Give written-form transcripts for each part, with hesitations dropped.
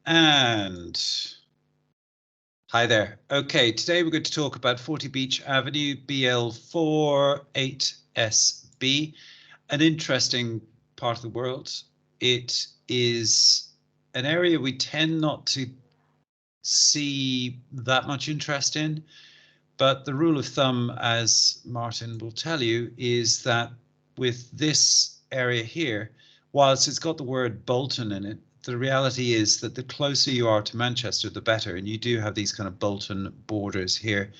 And hi there. Okay, today we're going to talk about 40 Beech Avenue, BL4 8SB, an interesting part of the world. It is an area we tend not to see that much interest in, but the rule of thumb, as Martin will tell you, is that with this area here, whilst it's got the word Bolton in it, the reality is that the closer you are to Manchester, the better. And you do have these kind of Bolton borders here.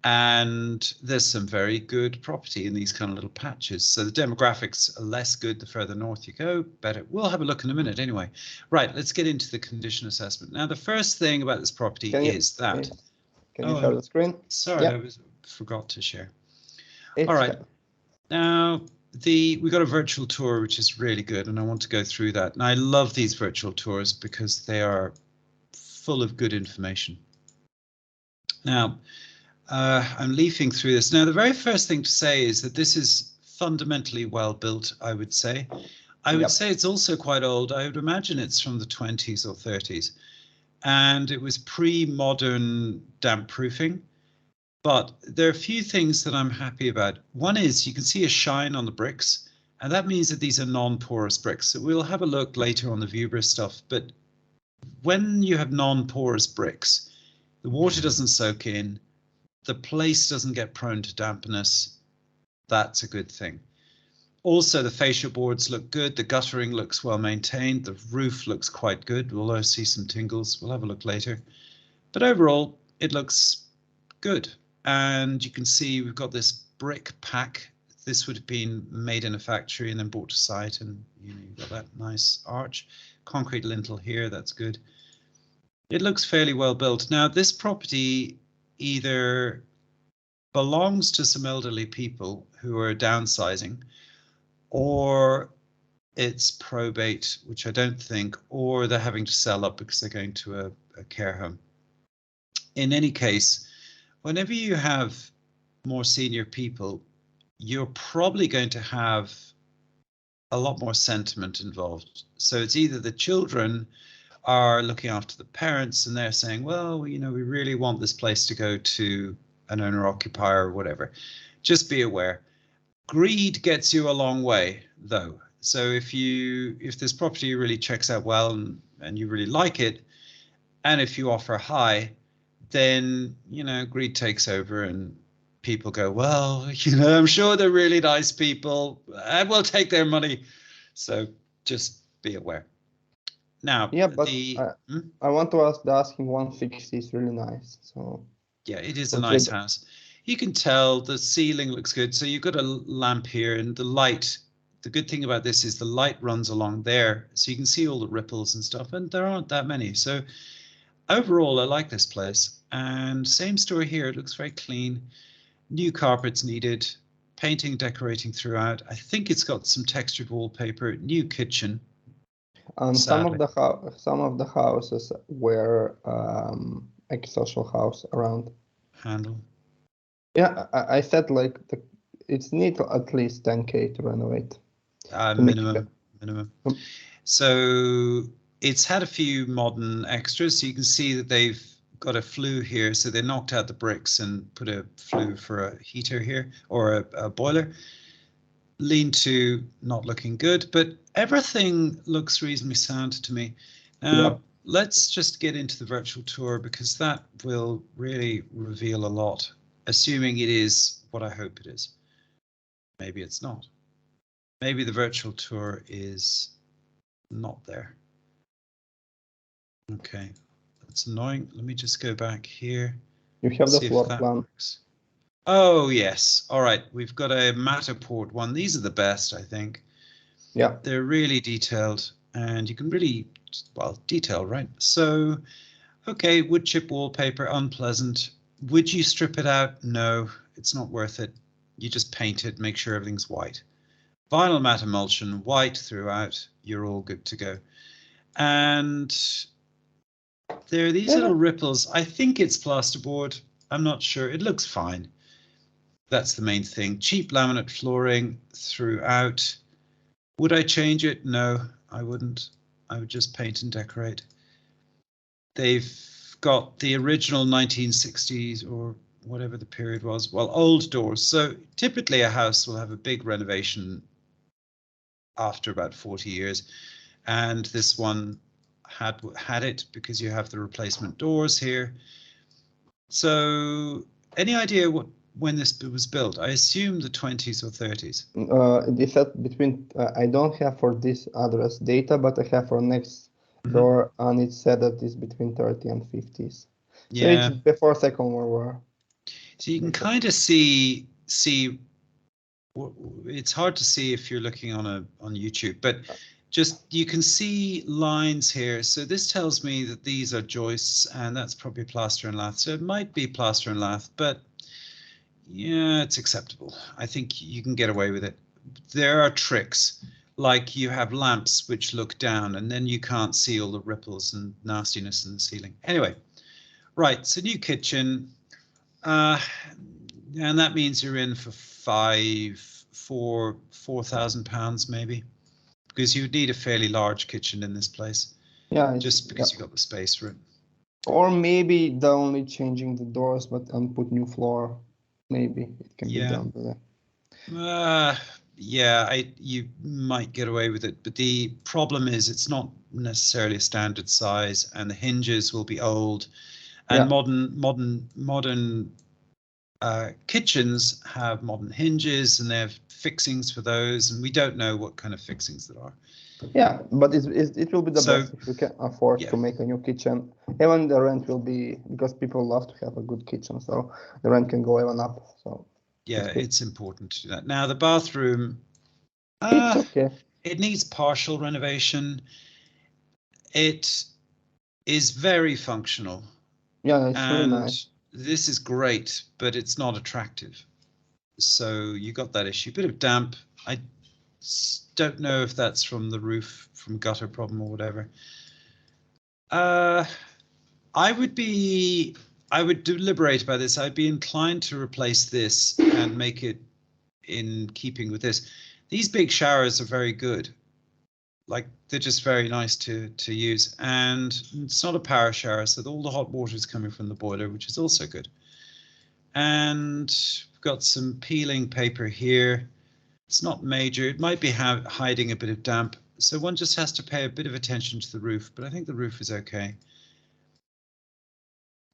And there's some very good property in these kind of little patches. So the demographics are less good the further north you go, better. We'll have a look in a minute anyway. Right, let's get into the condition assessment. Now, the first thing about this property is that... Can you share the screen? Sorry, yep. I forgot to share. It's all right. Now, we got a virtual tour, which is really good, and I want to go through that. And I love these virtual tours because they are full of good information. Now, I'm leafing through this. Now, the very first thing to say is that this is fundamentally well built, I would say. I would say it's also quite old. I would imagine it's from the 20s or 30s. And it was pre-modern damp proofing. But there are a few things that I'm happy about. One is you can see a shine on the bricks, and that means that these are non-porous bricks. So we'll have a look later on the Vubra stuff. But when you have non-porous bricks, the water doesn't soak in, the place doesn't get prone to dampness. That's a good thing. Also, the fascia boards look good. The guttering looks well maintained. The roof looks quite good. We'll also see some tingles. We'll have a look later. But overall, it looks good. And you can see we've got this brick pack. This would have been made in a factory and then brought to site, and you've got that nice arch. Concrete lintel here, that's good. It looks fairly well built. Now, this property either belongs to some elderly people who are downsizing, or it's probate, which I don't think, or they're having to sell up because they're going to a care home. In any case, whenever you have more senior people, you're probably going to have a lot more sentiment involved. So it's either the children are looking after the parents and they're saying, well, we really want this place to go to an owner-occupier or whatever. Just be aware. Greed gets you a long way, though. So if this property really checks out well and you really like it, and if you offer high, then, greed takes over and people go, well, I'm sure they're really nice people and we'll take their money. So just be aware. Now, yeah, but I want to ask, the asking 160 is really nice. So yeah, it is a nice house. You can tell the ceiling looks good. So you've got a lamp here and the light. The good thing about this is the light runs along there. So you can see all the ripples and stuff, and there aren't that many. So overall, I like this place. And same story here. It looks very clean. New carpets needed. Painting, decorating throughout. I think it's got some textured wallpaper. New kitchen. And some of the houses were like social house around. Handle. Yeah, I said like it's need at least 10K to renovate. Minimum. So it's had a few modern extras. So you can see that they've got a flue here. So they knocked out the bricks and put a flue for a heater here, or a boiler. Lean-to not looking good, but everything looks reasonably sound to me. Now, let's just get into the virtual tour because that will really reveal a lot, assuming it is what I hope it is. Maybe it's not. Maybe the virtual tour is not there. Okay, that's annoying. Let me just go back here. You have the floor plan. Works. Oh, yes. All right. We've got a Matterport one. These are the best, I think. Yeah. They're really detailed and you can really, well, detail, right? So, okay, wood chip wallpaper, unpleasant. Would you strip it out? No, it's not worth it. You just paint it, make sure everything's white. Vinyl matte emulsion, white throughout. You're all good to go. And there are these little ripples. I think it's plasterboard. I'm not sure. It looks fine. That's the main thing. Cheap laminate flooring throughout. Would I change it? No, I wouldn't. I would just paint and decorate. They've got the original 1960s or whatever the period was, well, old doors. So typically a house will have a big renovation after about 40 years. And this one had it because you have the replacement doors here. So any idea when this was built? I assume the 20s or 30s. They said between, I don't have for this address data, but I have for next door, and it said that it's between 30 and 50s. So Yeah. it's before Second World War. So you can kind of see. It's hard to see if you're looking on YouTube, but just you can see lines here. So this tells me that these are joists, and that's probably plaster and lath. So it might be plaster and lath, but yeah, it's acceptable. I think you can get away with it. There are tricks, like you have lamps which look down, and then you can't see all the ripples and nastiness in the ceiling. Anyway, right, so new kitchen, and that means you're in for £4,000 maybe, because you would need a fairly large kitchen in this place. Yeah, just because you got the space for it. Or maybe they're only changing the doors, but put new floor. Maybe it can be done with that. Yeah, you might get away with it, but the problem is it's not necessarily a standard size, and the hinges will be old, and modern kitchens have modern hinges, and they have fixings for those, and we don't know what kind of fixings there are. Yeah, but it will be the best if you can afford to make a new kitchen. Even the rent will be, because people love to have a good kitchen, so the rent can go even up. So yeah, it's important to do that. Now the bathroom, it's okay. It needs partial renovation. It is very functional. Yeah, it's really nice. This is great, but it's not attractive. So you got that issue. Bit of damp. I don't know if that's from the roof, from gutter problem or whatever. I would deliberate about this. I'd be inclined to replace this and make it in keeping with this. These big showers are very good. Like, they're just very nice to use, and it's not a power shower, so all the hot water is coming from the boiler, which is also good. And we've got some peeling paper here. It's not major. It might be hiding a bit of damp, so one just has to pay a bit of attention to the roof, but I think the roof is okay.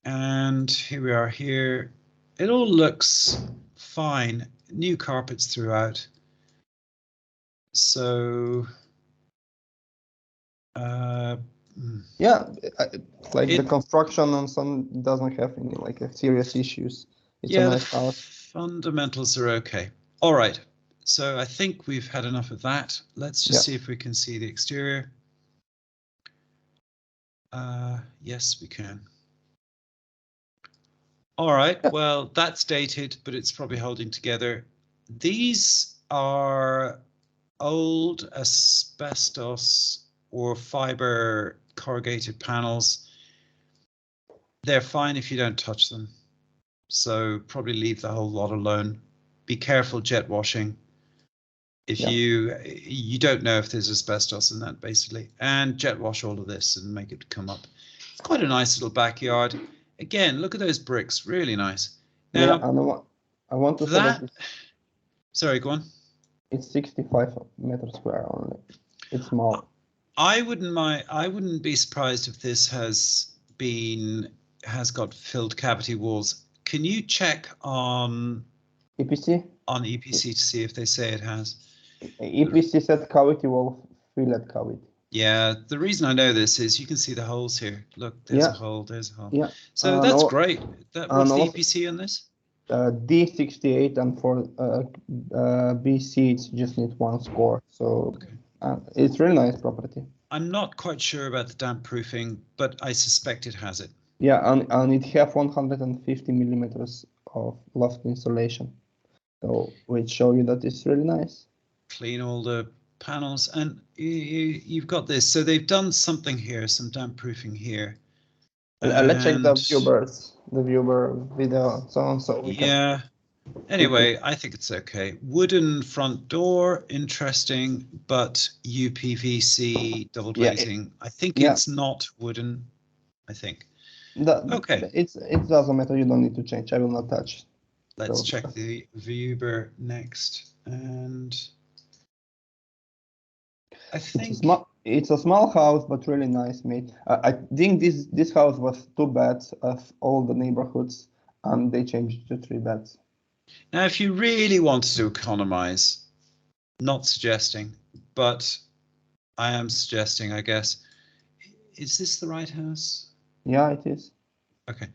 And here we are here. It all looks fine. New carpets throughout. So the construction and some doesn't have any serious issues. It's a nice house. Fundamentals are okay. All right, so I think we've had enough of that. Let's just see if we can see the exterior. Yes, we can. All right, well, that's dated, but it's probably holding together. These are old asbestos or fiber corrugated panels. They're fine if you don't touch them. So probably leave the whole lot alone. Be careful jet washing. If you don't know if there's asbestos in that, basically, and jet wash all of this and make it come up. It's quite a nice little backyard. Again, look at those bricks, really nice. Now, I want to say that sorry, go on. It's 65 meters square only. It's small. I wouldn't be surprised if this has got filled cavity walls. Can you check on EPC? On EPC to see if they say it has. EPC said cavity wall, filled cavity. Yeah, the reason I know this is you can see the holes here. Look, there's a hole, there's a hole. Yeah. So that's great. What's the EPC on this? D68, and for BC it's just need one score. So it's really nice property. I'm not quite sure about the damp proofing, but I suspect it has it. Yeah, and it have 150 millimeters of loft insulation. So which show you that it's really nice. Clean all the panels, and you've got this. So they've done something here, some damp proofing here. Let's check the viewer video and so on. So we can. Anyway, I think it's okay. Wooden front door, interesting, but UPVC double glazing. I think it's not wooden. I think. Okay. It doesn't matter. You don't need to change. I will not touch. Let's check the Viewer next, and I think it's a small house, but really nice, mate. I think this house was 2 beds of all the neighborhoods, and they changed to 3 beds. Now, if you really wanted to economize, not suggesting, but I am suggesting, I guess. Is this the right house? Yeah, it is. Okay.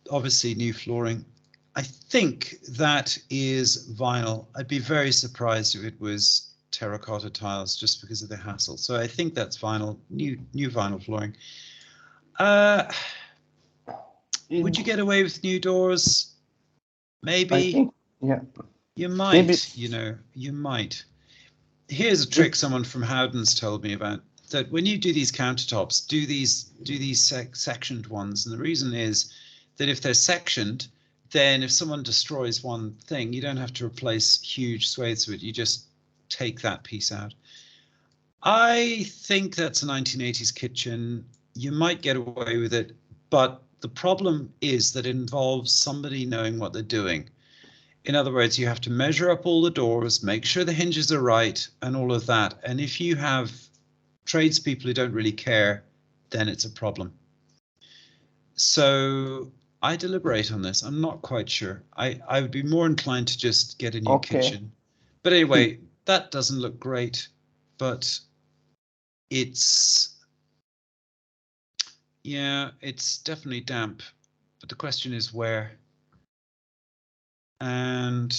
Obviously, new flooring. I think that is vinyl. I'd be very surprised if it was terracotta tiles just because of the hassle. So I think that's vinyl, new vinyl flooring. Would you get away with new doors? Maybe. I think, yeah. You might, maybe. You know, you might. Here's a trick someone from Howden's told me about, that when you do these countertops, do these sectioned ones. And the reason is that if they're sectioned, then if someone destroys one thing, you don't have to replace huge swathes of it. You just take that piece out. I think that's a 1980s kitchen. You might get away with it, but the problem is that it involves somebody knowing what they're doing. In other words, you have to measure up all the doors, make sure the hinges are right, and all of that. And if you have tradespeople who don't really care, then it's a problem. So I deliberate on this. I'm not quite sure. I would be more inclined to just get a new kitchen. But anyway, that doesn't look great, but it's, yeah, it's definitely damp. But the question is where. And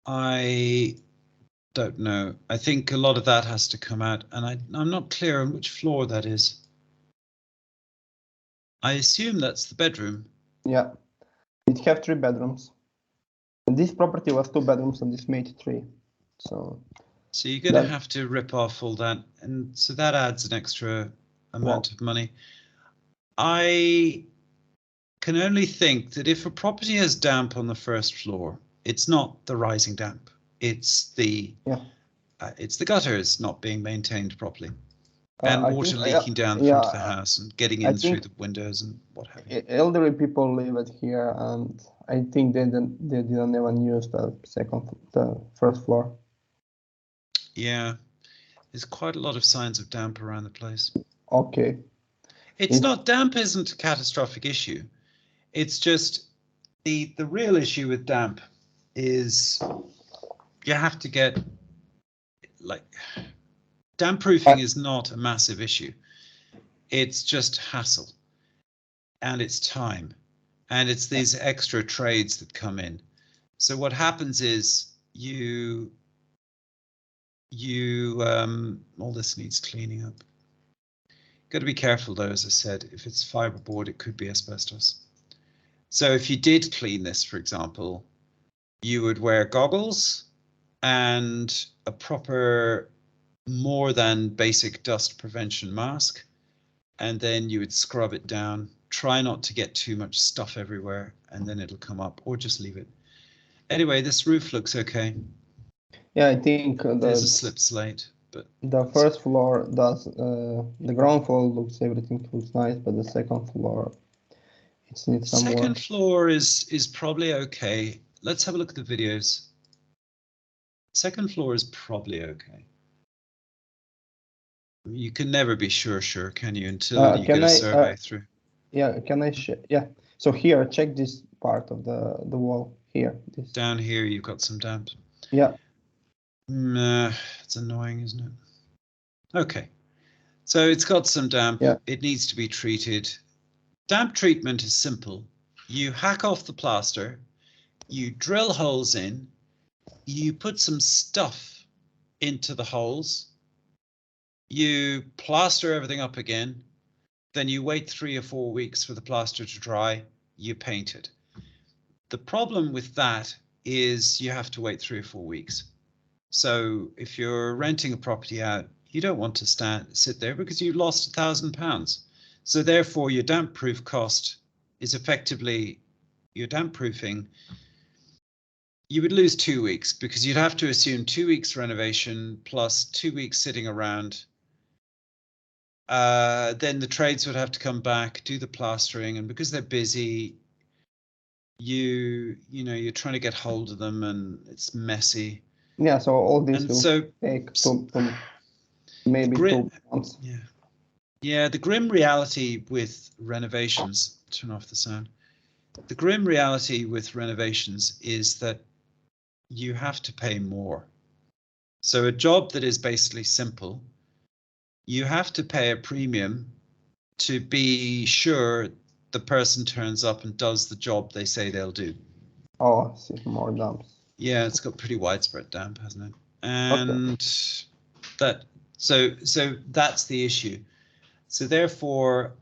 I don't know. I think a lot of that has to come out, and I'm not clear on which floor that is. I assume that's the bedroom. Yeah, it have 3 bedrooms. And this property was 2 bedrooms, and this made 3. So you're going to have to rip off all that, and so that adds an extra amount of money. I can only think that if a property has damp on the first floor, it's not the rising damp. It's the gutters not being maintained properly, and water leaking down the front of the house and getting in through the windows and what have you. Elderly people live it here, and I think they didn't even use the first floor. Yeah, there's quite a lot of signs of damp around the place. Okay. It's not, damp isn't a catastrophic issue. It's just the real issue with damp is you have to get, like, damp proofing is not a massive issue. It's just hassle, and it's time, and it's these extra trades that come in. So what happens is all this needs cleaning up. Got to be careful though, as I said, if it's fiberboard, it could be asbestos. So if you did clean this, for example, you would wear goggles and a proper, more than basic dust prevention mask, and then you would scrub it down. Try not to get too much stuff everywhere, and then it'll come up, or just leave it. Anyway, this roof looks okay. Yeah, I think there's a slip slate, but the first floor does. The ground floor everything looks nice, but the second floor, it needs some work. Second floor is probably okay. Let's have a look at the videos. Second floor is probably okay. You can never be sure, can you? Until you get a survey through. Yeah, can I? Yeah. So here, check this part of the wall here. Down here, you've got some damp. Yeah. It's annoying, isn't it? Okay. So it's got some damp. Yeah. It needs to be treated. Damp treatment is simple. You hack off the plaster, you drill holes in, you put some stuff into the holes, you plaster everything up again, then you wait 3 or 4 weeks for the plaster to dry, you paint it. The problem with that is you have to wait 3 or 4 weeks. So if you're renting a property out, you don't want to sit there because you lost £1,000. So therefore your damp proof cost is effectively, your damp proofing you would lose 2 weeks because you'd have to assume 2 weeks renovation plus 2 weeks sitting around. Then the trades would have to come back, do the plastering, and because they're busy, you know, you're trying to get hold of them and it's messy. Yeah, so all this will take maybe 2 months. Yeah, the grim reality with renovations, turn off the sound. The grim reality with renovations is that you have to pay more. So a job that is basically simple, you have to pay a premium to be sure the person turns up and does the job they say they'll do. Oh, I see, more damps. Yeah, it's got pretty widespread damp, hasn't it? And so that's the issue. So therefore,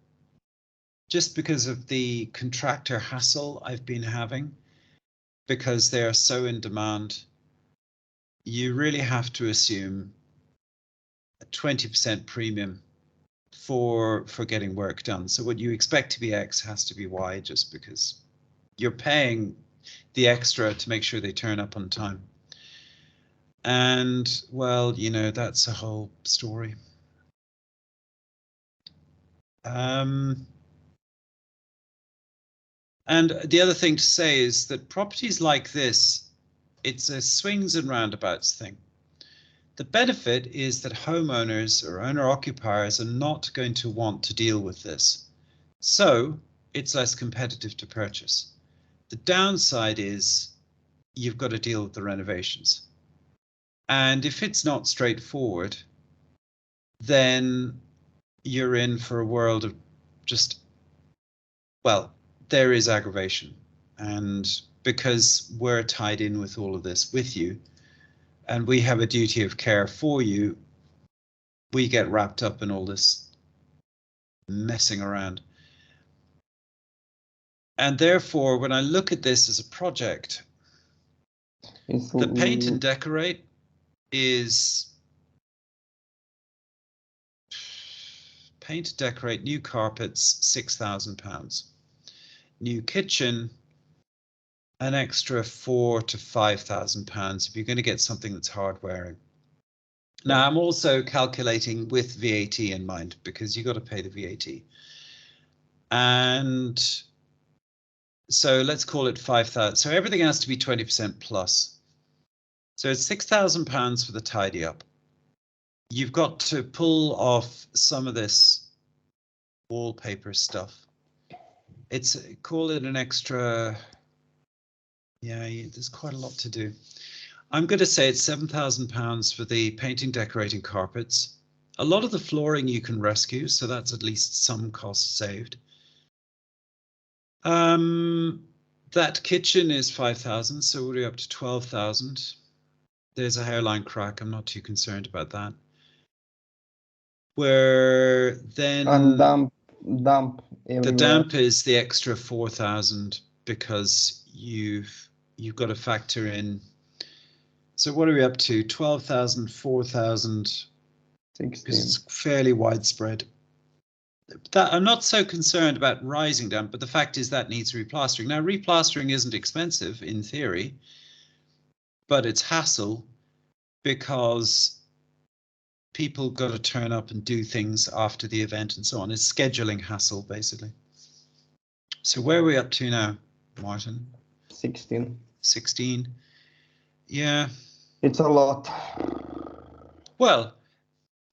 just because of the contractor hassle I've been having, because they are so in demand, you really have to assume a 20% premium for getting work done. So what you expect to be X has to be Y, just because you're paying the extra to make sure they turn up on time. And well, you know, that's a whole story. And the other thing to say is that properties like this, it's a swings and roundabouts thing. The benefit is that homeowners or owner-occupiers are not going to want to deal with this. So it's less competitive to purchase. The downside is you've got to deal with the renovations. And if it's not straightforward, then you're in for a world of just, well, there is aggravation. And because we're tied in with all of this with you, and we have a duty of care for you, we get wrapped up in all this messing around. And therefore, when I look at this as a project, the paint and decorate is paint, decorate, new carpets, £6,000. New kitchen, an extra £4,000 to £5,000 if you're going to get something that's hard wearing. Now, I'm also calculating with VAT in mind because you got to pay the VAT. And so let's call it 5,000. So everything has to be 20% plus. So it's £6,000 for the tidy up. You've got to pull off some of this wallpaper stuff. It's, call it an extra, yeah, there's quite a lot to do. I'm going to say it's £7,000 for the painting, decorating, carpets. A lot of the flooring you can rescue, so that's at least some cost saved. That kitchen is 5,000, so we're up to 12,000. There's a hairline crack. I'm not too concerned about that. Where then and damp everywhere. The damp is the extra 4,000 because you've got to factor in. So what are we up to? 12,000, 4,000. Because it's fairly widespread. That I'm not so concerned about rising damp, but the fact is that needs replastering. Now, replastering isn't expensive in theory, but it's hassle because people got to turn up and do things after the event and so on. It's scheduling hassle, basically. So where are we up to now, Martin? 16. 16. Yeah. It's a lot. Well,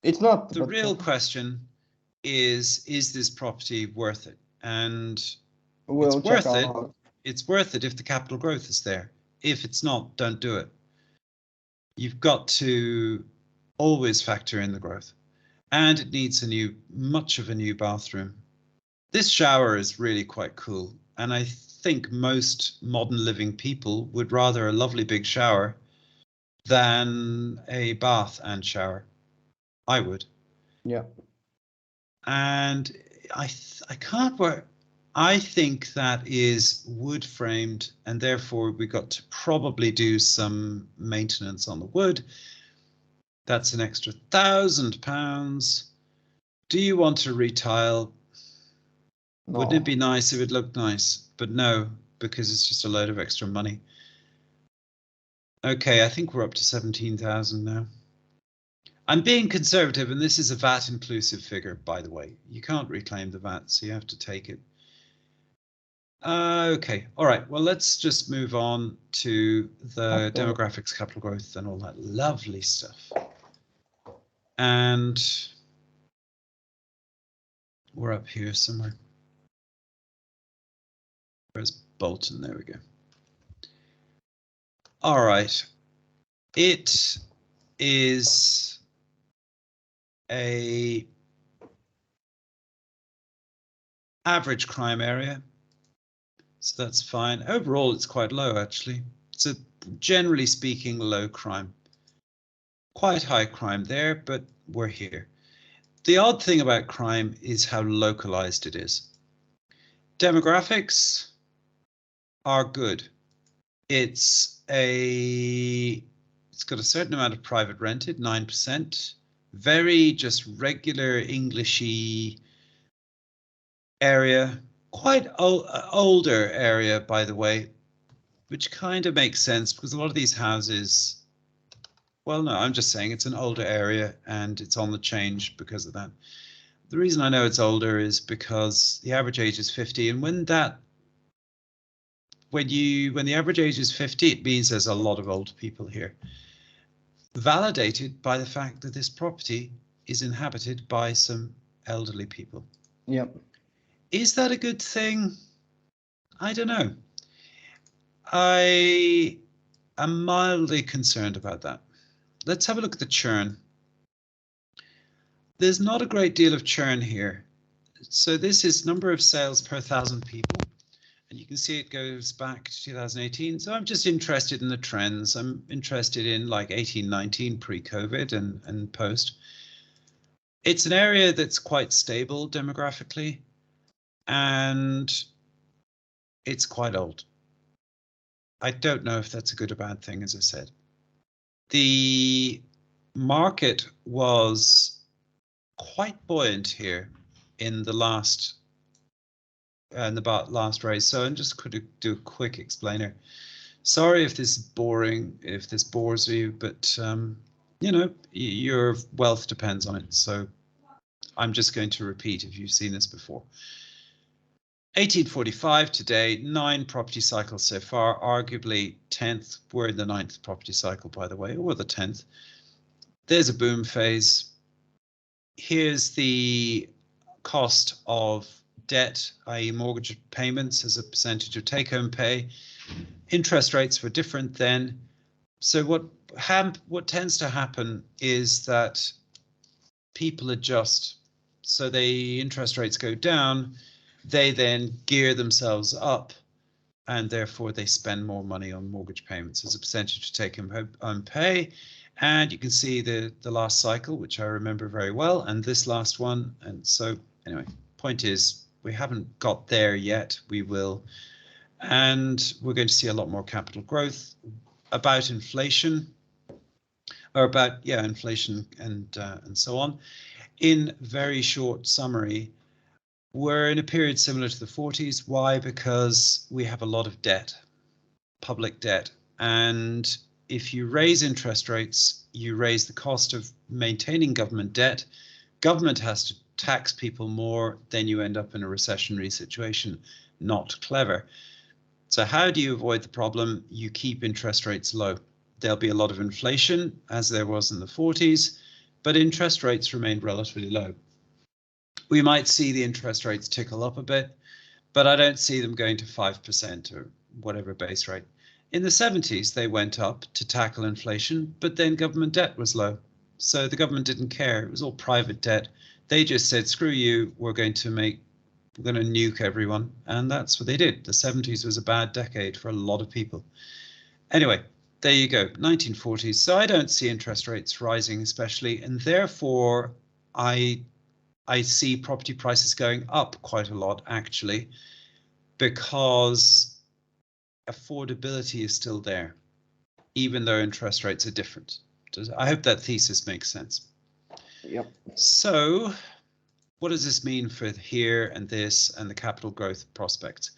it's not. The real question is this property worth it? And it's worth it. It's worth it if the capital growth is there. If it's not, don't do it. You've got to always factor in the growth. And it needs much of a new bathroom. This shower is really quite cool. And I think most modern living people would rather a lovely big shower than a bath and shower. I would. Yeah. And I can't work. I think that is wood framed, and therefore we got to probably do some maintenance on the wood. That's an extra £1,000. Do you want to retile? No. Wouldn't it be nice if it looked nice? But no, because it's just a load of extra money. Okay, I think we're up to 17,000 now. I'm being conservative, and this is a VAT inclusive figure, by the way. You can't reclaim the VAT, so you have to take it. Okay, all right, well, let's just move on to the demographics, capital growth, and all that lovely stuff. And we're up here somewhere. Where's Bolton? There we go. All right, it is a average crime area, so that's fine. Overall, it's quite low, actually. It's a, generally speaking, low crime. Quite high crime there, but we're here. The odd thing about crime is how localized it is. Demographics are good. It's got a certain amount of private rented, 9%. Very just regular Englishy area, quite older area, by the way, which kind of makes sense because a lot of these houses, well, no, I'm just saying it's an older area and it's on the change because of that. The reason I know it's older is because the average age is 50, and when the average age is 50, it means there's a lot of old people here. Validated by the fact that this property is inhabited by some elderly people. Yep. Is that a good thing? I don't know. I am mildly concerned about that. Let's have a look at the churn. There's not a great deal of churn here. So this is number of sales per 1,000 people. And you can see it goes back to 2018. So I'm just interested in the trends. I'm interested in like 18, 19 pre-COVID and post. It's an area that's quite stable demographically, and it's quite old. I don't know if that's a good or bad thing, as I said. The market was quite buoyant here in the last raise. So I'm just going to do a quick explainer. Sorry if this is boring, if this bores you, but you know, your wealth depends on it. So I'm just going to repeat if you've seen this before. 1845 today, 9 property cycles so far, arguably 10th. We're in the 9th property cycle, by the way, or the 10th. There's a boom phase. Here's the cost of debt, i.e. mortgage payments as a percentage of take-home pay. Interest rates were different then. So what tends to happen is that people adjust. So the interest rates go down, they then gear themselves up, and therefore they spend more money on mortgage payments as a percentage of take-home pay. And you can see the last cycle, which I remember very well, and this last one. And so anyway, point is, we haven't got there yet. We will. And we're going to see a lot more capital growth. About inflation, or about, yeah, inflation and so on. In very short summary, we're in a period similar to the 40s. Why? Because we have a lot of debt, public debt. And if you raise interest rates, you raise the cost of maintaining government debt. Government has to tax people more, then you end up in a recessionary situation. Not clever. So how do you avoid the problem? You keep interest rates low. There'll be a lot of inflation, as there was in the 40s, but interest rates remained relatively low. We might see the interest rates tickle up a bit, but I don't see them going to 5% or whatever base rate. In the 70s, they went up to tackle inflation, but then government debt was low. So the government didn't care. It was all private debt. They just said, screw you, we're going to nuke everyone. And that's what they did. The 70s was a bad decade for a lot of people. Anyway, there you go, 1940s. So I don't see interest rates rising especially, and therefore I see property prices going up quite a lot actually, because affordability is still there, even though interest rates are different. I hope that thesis makes sense. Yep. So what does this mean for here and this and the capital growth prospects?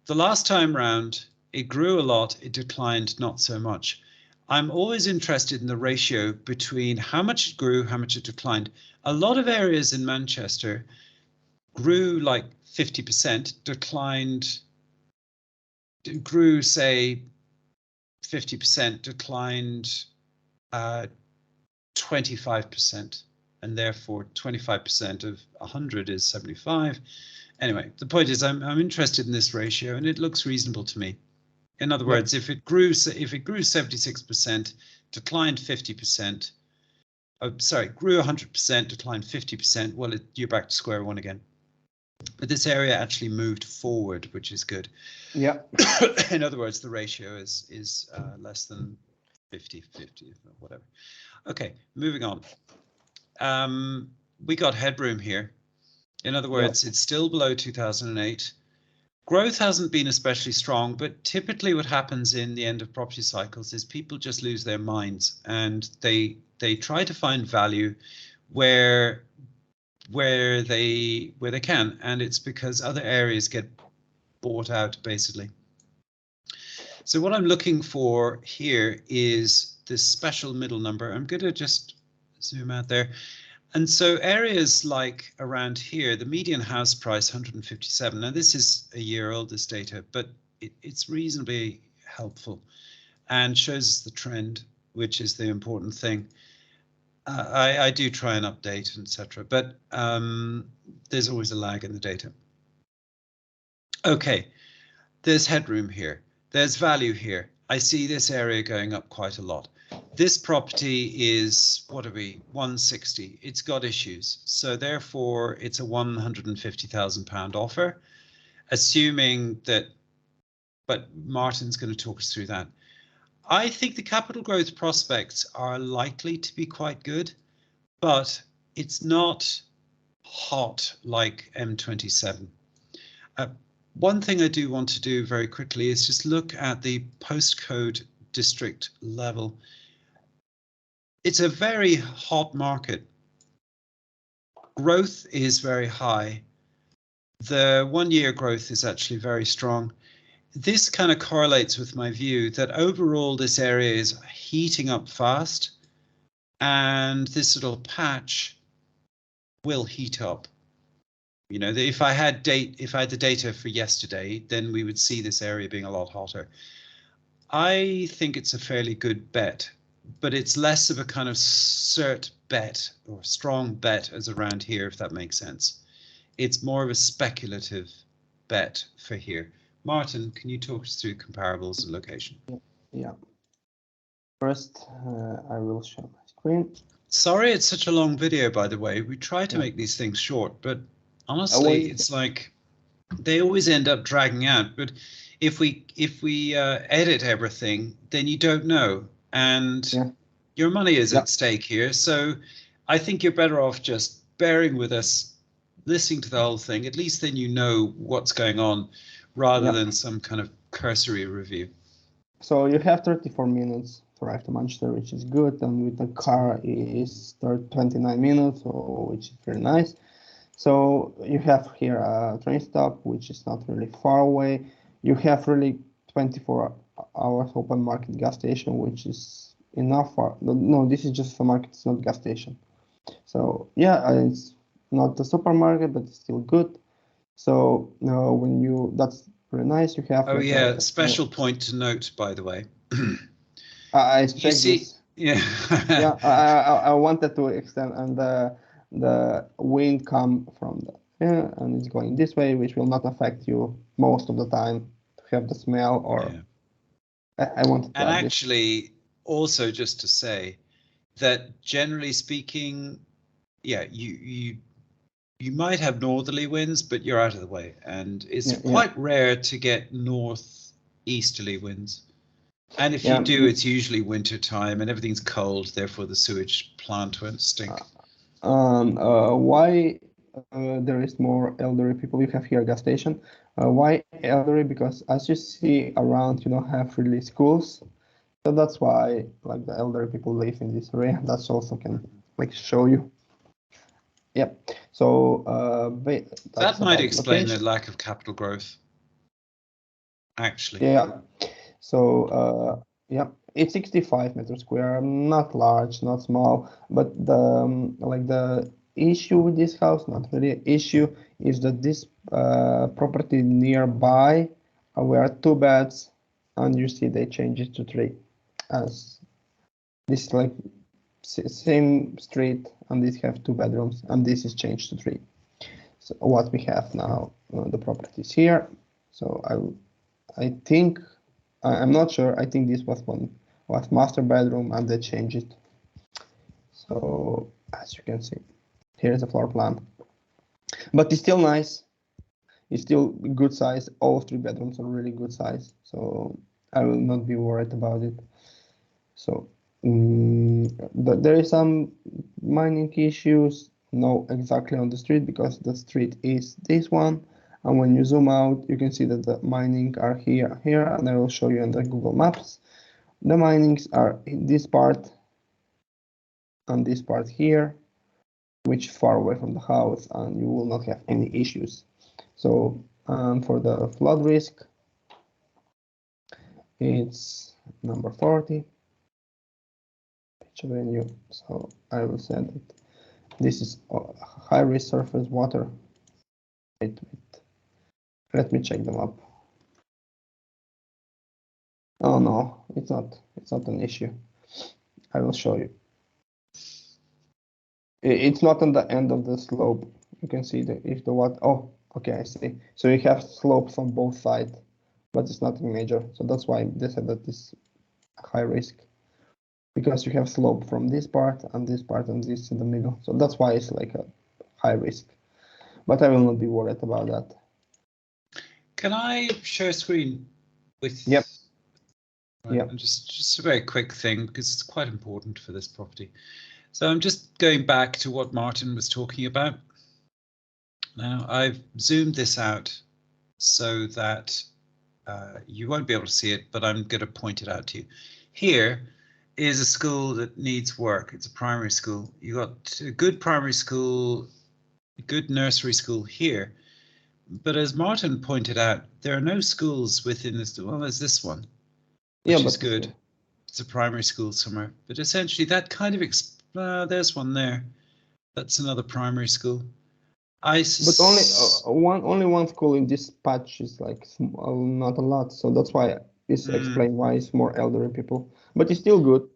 The last time round, it grew a lot, it declined not so much. I'm always interested in the ratio between how much it grew, how much it declined. A lot of areas in Manchester grew like 50%, grew say 50%, declined 25%, and therefore 25% of 100 is 75. Anyway, the point is I'm interested in this ratio, and it looks reasonable to me. In other words, if it grew 76%, declined 50%, grew 100%, declined 50%, well, you're back to square one again. But this area actually moved forward, which is good. Yeah. In other words, the ratio is less than 50-50, whatever. Okay, moving on. We got headroom here. In other words, it's still below 2008. Growth hasn't been especially strong, but typically what happens in the end of property cycles is people just lose their minds, and they try to find value where they can, and it's because other areas get bought out basically. So what I'm looking for here is this special middle number. I'm going to just zoom out there. And so areas like around here, the median house price 157. Now this is a year old, this data, but it's reasonably helpful and shows the trend, which is the important thing. I do try and update, etc., but there's always a lag in the data. Okay, there's headroom here. There's value here. I see this area going up quite a lot. This property is, what are we, 160. It's got issues. So therefore, it's a £150,000 offer, assuming that, but Martin's going to talk us through that. I think the capital growth prospects are likely to be quite good, but it's not hot like M27. One thing I do want to do very quickly is just look at the postcode district level. It's a very hot market. Growth is very high. The 1 year growth is actually very strong. This kind of correlates with my view that overall this area is heating up fast, and this little patch will heat up. You know, if I had the data for yesterday, then we would see this area being a lot hotter. I think it's a fairly good bet, but it's less of a kind of cert bet or strong bet as around here, if that makes sense. It's more of a speculative bet for here. Martin, can you talk us through comparables and location? Yeah. First, I will share my screen. Sorry, it's such a long video, by the way. We try to make these things short, but honestly, it's like they always end up dragging out. But if we edit everything, then you don't know, and your money is at stake here. So I think you're better off just bearing with us, listening to the whole thing. At least then you know what's going on, rather than some kind of cursory review. So you have 34 minutes to arrive to Manchester, which is good, and with the car is 29 minutes, which is very nice. So you have here a train stop, which is not really far away. You have really 24 hours open market gas station, which is enough for, no, this is just a market, it's not gas station. So yeah, it's not a supermarket, but it's still good. So when you, that's very nice. You have. Oh yeah, special point to note, by the way. I checked this. Yeah. Yeah, I wanted to extend, and the wind come from the and it's going this way, which will not affect you most of the time to have the smell or. Yeah. I wanted to. And actually, also just to say that generally speaking, yeah, you might have northerly winds, but you're out of the way, and it's quite rare to get northeasterly winds. And if you do, it's usually winter time and everything's cold, therefore the sewage plant won't stink. Why there is more elderly people? You have here a gas station. Why elderly? Because as you see around, you don't have really schools, so that's why like the elderly people live in this area. That's also can like show you. Yep. So that might explain the lack of capital growth. Actually. Yeah. So Yeah, it's 65 meters square, not large, not small, but the like the issue with this house, not really an issue, is that this property nearby were two beds, and you see they changed it to three, as this is like same street, and these have two bedrooms, and this is changed to three. So what we have now, the properties here. So I think. I'm not sure. I think this was master bedroom and they changed it. So as you can see, here's the floor plan. But it's still nice. It's still good size. All three bedrooms are really good size. So I will not be worried about it. So there is some mining issues. No, exactly on the street because the street is this one. And when you zoom out, you can see that the mining are here, and I will show you on the Google Maps. The minings are in this part and this part here, which is far away from the house, and you will not have any issues. So for the flood risk, it's number 40, Beech Avenue. So I will say that this is high risk surface water. Wait. Let me check them up. Oh no, it's not an issue. I will show you. It's not on the end of the slope. You can see if the water. Oh, okay, I see. So you have slopes on both sides, but it's nothing major. So that's why they said that it's high risk, because you have slope from this part and this in the middle. So that's why it's like a high risk. But I will not be worried about that. Can I share a screen with? Yep. Right, Yep. and just a very quick thing because it's quite important for this property. So I'm just going back to what Martin was talking about. Now I've zoomed this out so that you won't be able to see it, but I'm going to point it out to you. Here is a school that needs work. It's a primary school. You got a good primary school, a good nursery school here. But as Martin pointed out, there are no schools within this. Well, there's this one, which is good. It's a primary school somewhere. But essentially that kind of, there's one there. That's another primary school. But only one school in this patch is like not a lot, so that's why it's explained why it's more elderly people. But it's still good.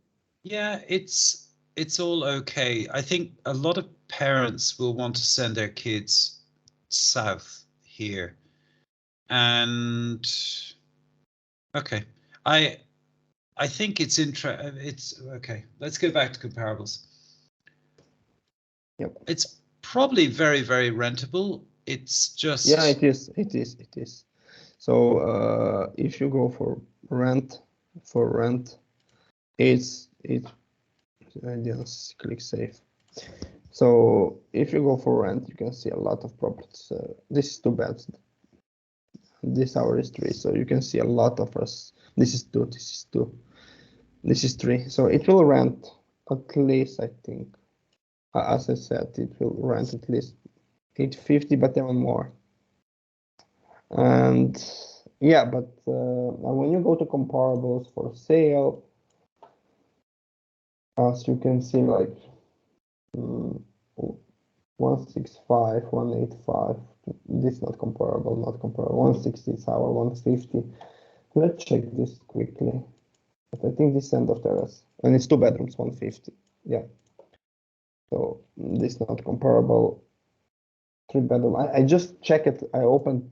Yeah, it's all okay. I think a lot of parents will want to send their kids south here, and okay, I think it's okay. Let's go back to comparables. Yep. It's probably very, very rentable. It's just it is. So if you go for rent, it's I just click save. So if you go for rent, you can see a lot of properties. This is 2 beds. This hour is 3, so you can see a lot of us. This is 2. This is 2. This is 3. So it will rent at least, I think. As I said, it will rent at least 850, but even more. And yeah, but when you go to comparables for sale, as you can see, like 165, 185, this is not comparable. 160 is our 150. Let's check this quickly. But I think this is end of terrace, and it's 2 bedrooms, 150. Yeah. So this is not comparable. 3 bedroom. I just checked it. I opened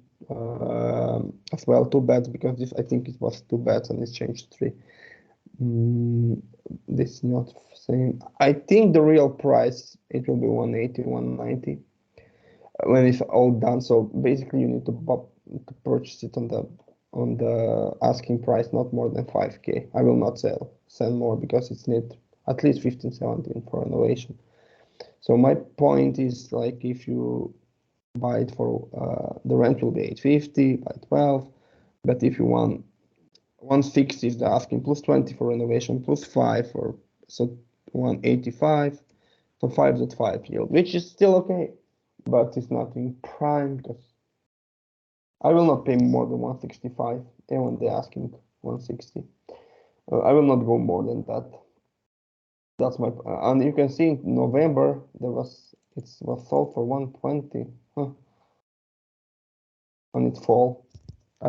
as well 2 beds because this, I think it was 2 beds and it's changed 3. This is not same. I think the real price it will be 180, 190 when it's all done. So basically, you need to purchase it on the asking price, not more than 5K. I will not sell more because it's need at least 15, 17 for renovation. So my point is, like, if you buy it for the rent will be 850 by 12, but if you want 160 is the asking, plus 20 for renovation, plus 5 for, so 185, so 5.5 yield, which is still okay, but it's not in prime because I will not pay more than 165, and when they're asking 160. I will not go more than that. That's my and you can see in November it was sold for 120, huh? And it fall.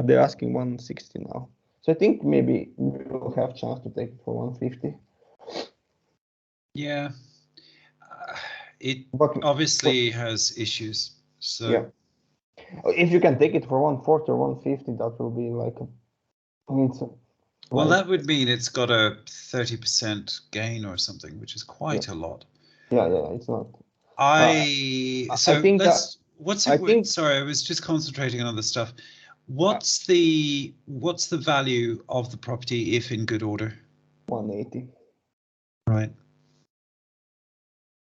They're asking 160 now. So I think maybe we will have chance to take it for 150. Yeah, it But obviously has issues. So yeah, if you can take it for 140 or 150, that will be like well, that would mean it's got a 30% gain or something, which is quite a lot. Yeah, it's not. So I think let's. that, Sorry, I was just concentrating on other stuff. What's the value of the property if in good order? 180. Right.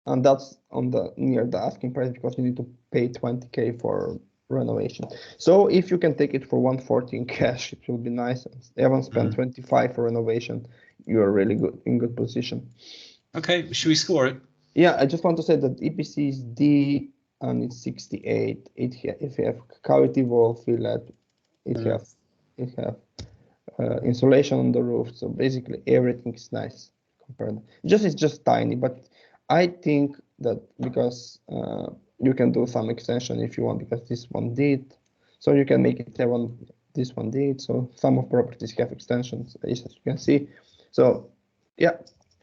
And that's on the near the asking price because you need to pay 20K for renovation. So if you can take it for 140 in cash, it will be nice. Even spend 25 for renovation, you are really in good position. Okay, should we score it? Yeah, I just want to say that EPC is D and it's 68. If you have cavity wall fillet, it have insulation on the roof. So basically everything is nice compared. It's just tiny, but I think that because you can do some extension if you want, because this one did, so you can make it this one did. So some of properties have extensions, as you can see. So yeah,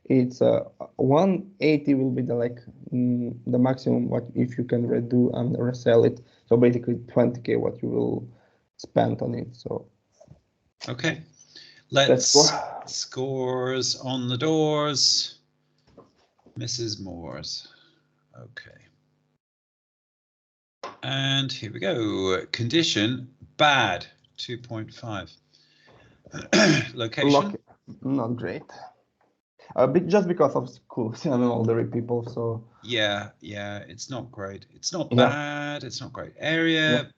it's 180 will be the maximum what if you can redo and resell it. So basically 20K what you will spend on it. So okay, let's scores on the doors. Mrs. Moore's. Okay. And here we go. Condition bad, 2.5. Location not great. Just because of schools and older people. So yeah, it's not great. It's not bad. It's not great. Area,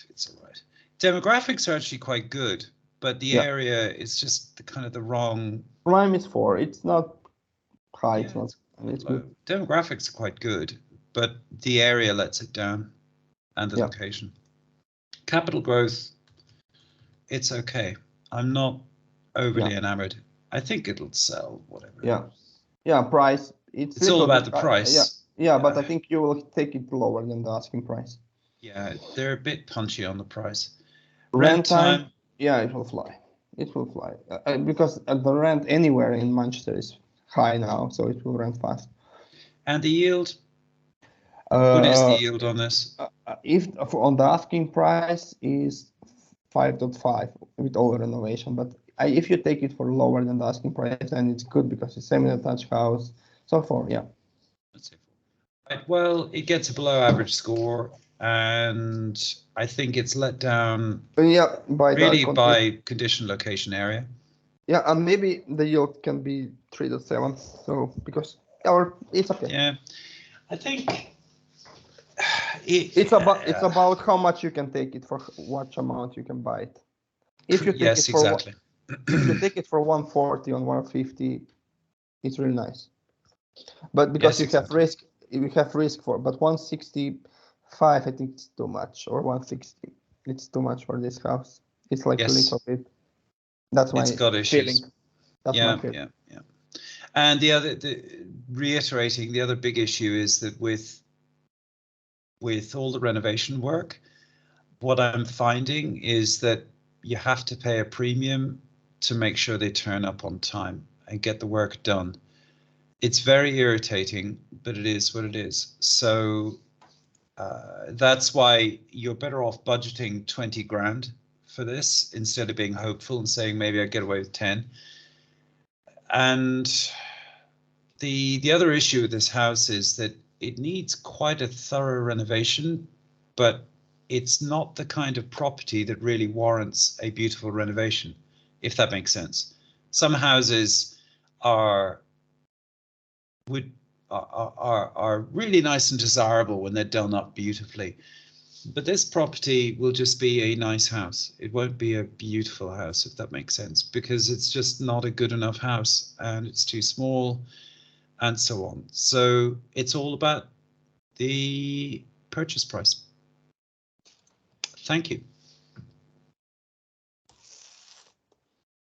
it's all right. Demographics are actually quite good, but the area is just the wrong. Prime is 4. It's not high. It's not. It's low. good. Demographics are quite good, but the area lets it down, and the location. Capital growth, it's okay. I'm not overly enamored. I think it'll sell, whatever. Yeah. Price. It's all about the price. But I think you will take it lower than the asking price. Yeah, they're a bit punchy on the price. Rent time. Yeah, it will fly. It will fly because the rent anywhere in Manchester is high now, so it will rent fast. And the yield? What is the yield on this? If on the asking price is 5.5 with all renovation, but if you take it for lower than the asking price, then it's good because it's semi-detached house. So far, yeah. Let's say 4. Right, well, it gets a below average score, and I think it's let down. By condition, location, area. Yeah, and maybe the yield can be 3.7. So because it's okay. Yeah, I think it's about how much you can take it for, what amount you can buy it. If you take exactly. If you take it for 140 on 150, it's really nice. But because you have risk for, but 165, I think it's too much, or 160, it's too much for this house. It's like a little bit. That's my feeling. That's my feeling. Yeah. And reiterating, the other big issue is that with all the renovation work, what I'm finding is that you have to pay a premium to make sure they turn up on time and get the work done. It's very irritating, but it is what it is. So that's why you're better off budgeting 20 grand for this instead of being hopeful and saying maybe I get away with 10. And the other issue with this house is that it needs quite a thorough renovation, but it's not the kind of property that really warrants a beautiful renovation, if that makes sense. Some houses are really nice and desirable when they're done up beautifully. But this property will just be a nice house. It won't be a beautiful house, if that makes sense, because it's just not a good enough house and it's too small and so on. So it's all about the purchase price. Thank you.